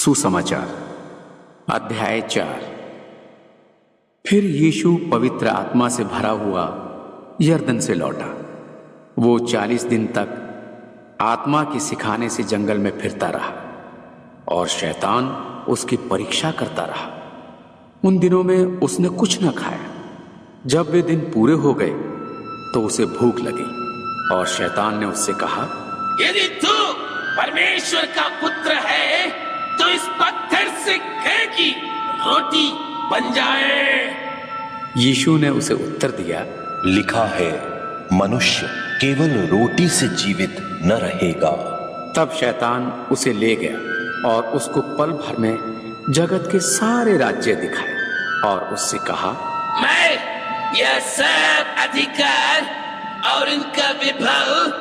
सुसमाचार अध्याय 4। फिर यीशु पवित्र आत्मा से भरा हुआ यरदन से लौटा। वो 40 दिन तक आत्मा के सिखाने से जंगल में फिरता रहा और शैतान उसकी परीक्षा करता रहा। उन दिनों में उसने कुछ न खाया। जब वे दिन पूरे हो गए तो उसे भूख लगी और शैतान ने उससे कहा, यदि तू परमेश्वर का पुत्र है तो इस पत्थर से कह कि रोटी बन जाए। यीशु ने उसे उत्तर दिया, लिखा है, मनुष्य केवल रोटी से जीवित न रहेगा। तब शैतान उसे ले गया और उसको पल भर में जगत के सारे राज्य दिखाए और उससे कहा, मैं यह सब अधिकार और इनका विभव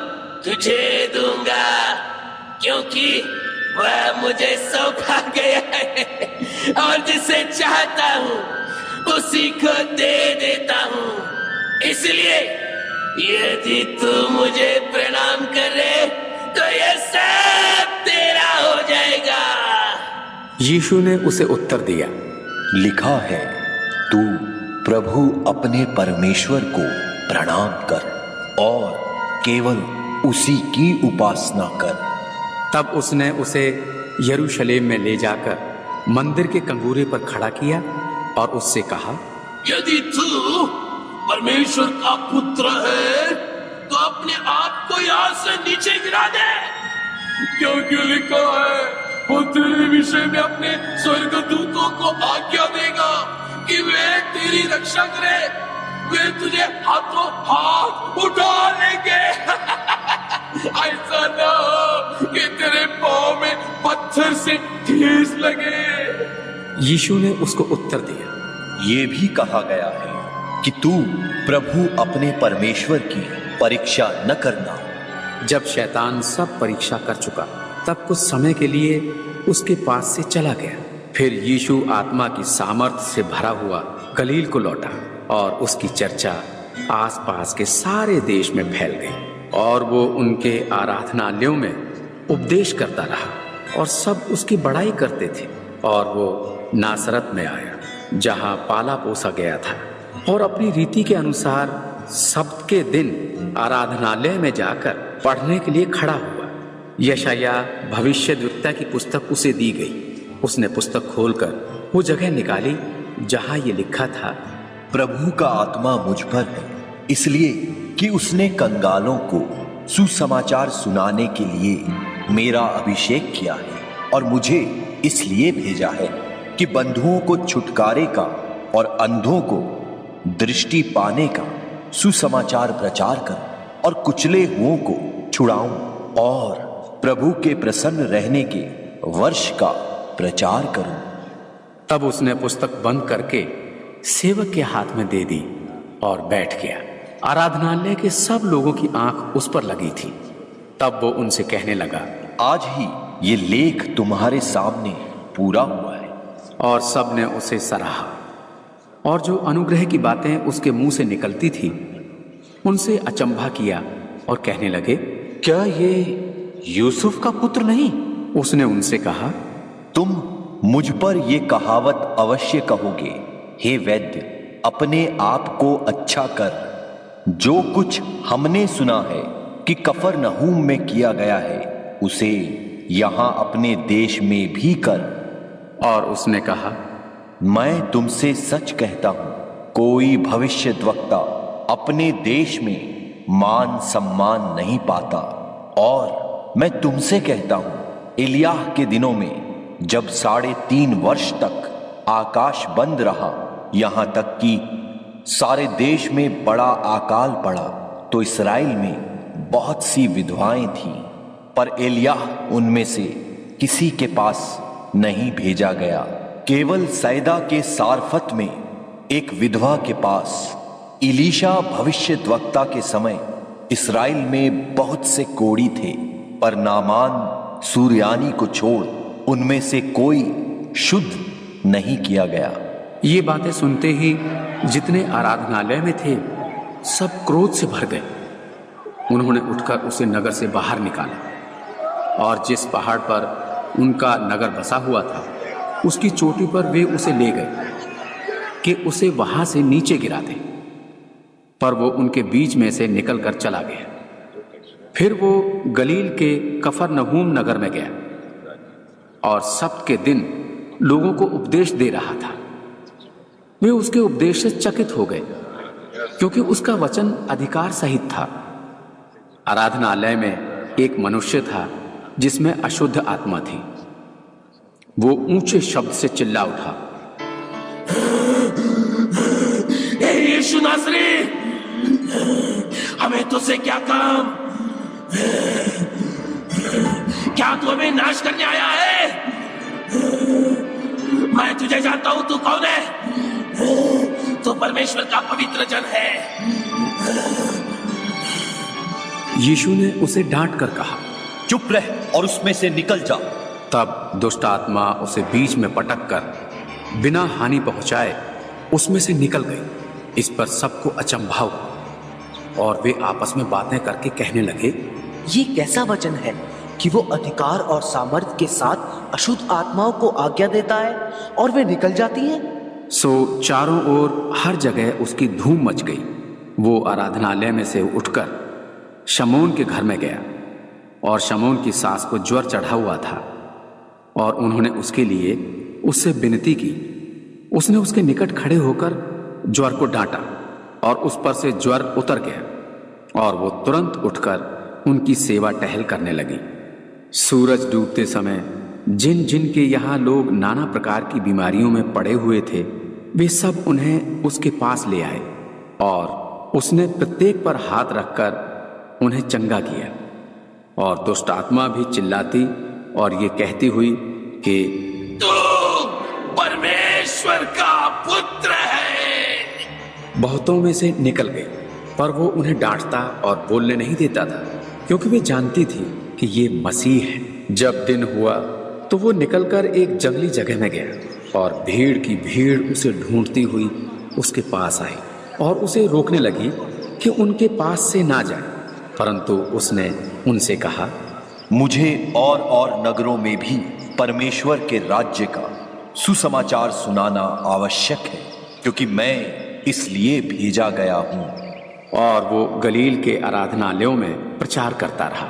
तुझे दूंगा, क्योंकि वह मुझे सौंपा गया है और जिसे चाहता हूँ उसी को दे देता हूँ। इसलिए यदि तू मुझे प्रणाम करे तो यह सब तेरा हो जाएगा। यीशु ने उसे उत्तर दिया, लिखा है, तू प्रभु अपने परमेश्वर को प्रणाम कर और केवल उसी की उपासना कर। तब उसने उसे यरूशलेम में ले जाकर मंदिर के कंगूरे पर खड़ा किया और उससे कहा, यदि तू परमेश्वर का पुत्र है तो अपने आप को यहाँ से नीचे गिरा दे, क्योंकि लिखा है, वो तेरे विषय में अपने स्वर्गदूतों को आज्ञा देगा कि वे तेरी रक्षा करे, वे तुझे हाथों हाथ उठा लेंगे। ऐसा ना हो कि तेरे पांव में पत्थर से ठेस लगे। यीशु ने उसको उत्तर दिया, ये भी कहा गया है कि तू प्रभु अपने परमेश्वर की परीक्षा न करना। जब शैतान सब परीक्षा कर चुका तब कुछ समय के लिए उसके पास से चला गया। फिर यीशु आत्मा की सामर्थ से भरा हुआ गलील को लौटा और उसकी चर्चा आसपास के सारे देश में फैल गई और वो उनके आराधनालयों में उपदेश करता रहा और सब उसकी बड़ाई करते थे। और वो नासरत में आया जहाँ पाला पोसा गया था और अपनी रीति के अनुसार सब्त के दिन आराधनालय में जाकर पढ़ने के लिए खड़ा हुआ। यशायाह भविष्यद्वक्ता की पुस्तक उसे दी गई। उसने पुस्तक खोलकर वो जगह निकाली जहाँ ये लिखा था, प्रभु का आत्मा मुझ पर है, इसलिए कि उसने कंगालों को सुसमाचार सुनाने के लिए मेरा अभिषेक किया है और मुझे इसलिए भेजा है कि बंधुओं को छुटकारे का और अंधों को दृष्टि पाने का सुसमाचार प्रचार कर और कुचले हुओं को छुड़ाऊं और प्रभु के प्रसन्न रहने के वर्ष का प्रचार करूं। तब उसने पुस्तक बंद करके सेवक के हाथ में दे दी और बैठ गया। आराधनालय के सब लोगों की आंख उस पर लगी थी। तब वो उनसे कहने लगा, आज ही ये लेख तुम्हारे सामने पूरा हुआ है। और सब ने उसे सराहा और जो अनुग्रह की बातें उसके मुंह से निकलती थी उनसे अचंभा किया और कहने लगे, क्या ये यूसुफ का पुत्र नहीं? उसने उनसे कहा, तुम मुझ पर ये कहावत अवश्य कहोगे, हे वैद्य, अपने आप को अच्छा कर। जो कुछ हमने सुना है कि कफरनहूम में किया गया है उसे यहाँ अपने देश में भी कर। और उसने कहा, मैं तुमसे सच कहता हूँ, कोई भविष्यद्वक्ता अपने देश में मान सम्मान नहीं पाता। और मैं तुमसे कहता हूँ, एलियाह के दिनों में जब 3.5 वर्ष तक आकाश बंद रहा, यहाँ तक कि सारे देश में बड़ा अकाल पड़ा, तो इस्राएल में बहुत सी विधवाएं थीं, पर एलियाह उनमें से किसी के पास नहीं भेजा गया। केवल सैदा के सारफत में एक विधवा के पास इलीशा भविष्यद्वक्ता के समय इस्राएल में बहुत से कोढ़ी थे, पर नामान सूर्यानी को छोड़ उनमें से कोई शुद्ध नहीं किया गया। ये बातें सुनते ही जितने आराधनालय में थे सब क्रोध से भर गए। उन्होंने उठकर उसे नगर से बाहर निकाला और जिस पहाड़ पर उनका नगर बसा हुआ था, उसकी चोटी पर वे उसे ले गए कि उसे वहां से नीचे गिरा दें, पर वो उनके बीच में से निकलकर चला गया। फिर वो गलील के कफरनहूम नगर में गया और सब्त के दिन लोगों को उपदेश दे रहा था। वे उसके उपदेश से चकित हो गए, क्योंकि उसका वचन अधिकार सहित था। आराधनालय में एक मनुष्य था जिसमें अशुद्ध आत्मा थी। वो ऊंचे शब्द से चिल्ला उठा, ए यीशु नासरी, हमें तुझसे क्या काम? क्या तू हमें नाश करने आया है? मैं तुझे जानता हूं, तू कौन है? तू परमेश्वर का पवित्र जन है। यीशु ने उसे डांट कर कहा, चुप रह और उसमें से निकल जा। तब दुष्ट आत्मा उसे बीच में पटक कर बिना हानि पहुंचाए उसमें से निकल गई। इस पर सबको अचंभा हुआ और वे आपस में बातें करके कहने लगे, ये कैसा वचन है कि वो अधिकार और सामर्थ्य के साथ अशुद्ध आत्माओं को आज्ञा देता है और वे निकल जाती हैं। सो चारों ओर हर जगह उसकी धूम मच गई। वो आराधनालय में से उठकर शमौन के घर में गया और शमौन की सास को ज्वर चढ़ा हुआ था और उन्होंने उसके लिए उससे विनती की। उसने उसके निकट खड़े होकर ज्वर को डांटा और उस पर से ज्वर उतर गया और वो तुरंत उठकर उनकी सेवा टहल करने लगी। सूरज डूबते समय जिन जिन के यहाँ लोग नाना प्रकार की बीमारियों में पड़े हुए थे, वे सब उन्हें उसके पास ले आए और उसने प्रत्येक पर हाथ रखकर उन्हें चंगा किया। और दुष्ट आत्मा भी चिल्लाती और ये कहती हुई कि तू परमेश्वर का पुत्र है, बहुतों में से निकल गई। पर वो उन्हें डांटता और बोलने नहीं देता था, क्योंकि वे जानती थी कि ये मसीह है। जब दिन हुआ तो वो निकलकर एक जंगली जगह में गया और भीड़ की भीड़ उसे ढूंढती हुई उसके पास आई और उसे रोकने लगी कि उनके पास से ना जाए। परंतु उसने उनसे कहा, मुझे और नगरों में भी परमेश्वर के राज्य का सुसमाचार सुनाना आवश्यक है, क्योंकि मैं इसलिए भेजा गया हूं। और वो गलील के आराधनालयों में प्रचार करता रहा।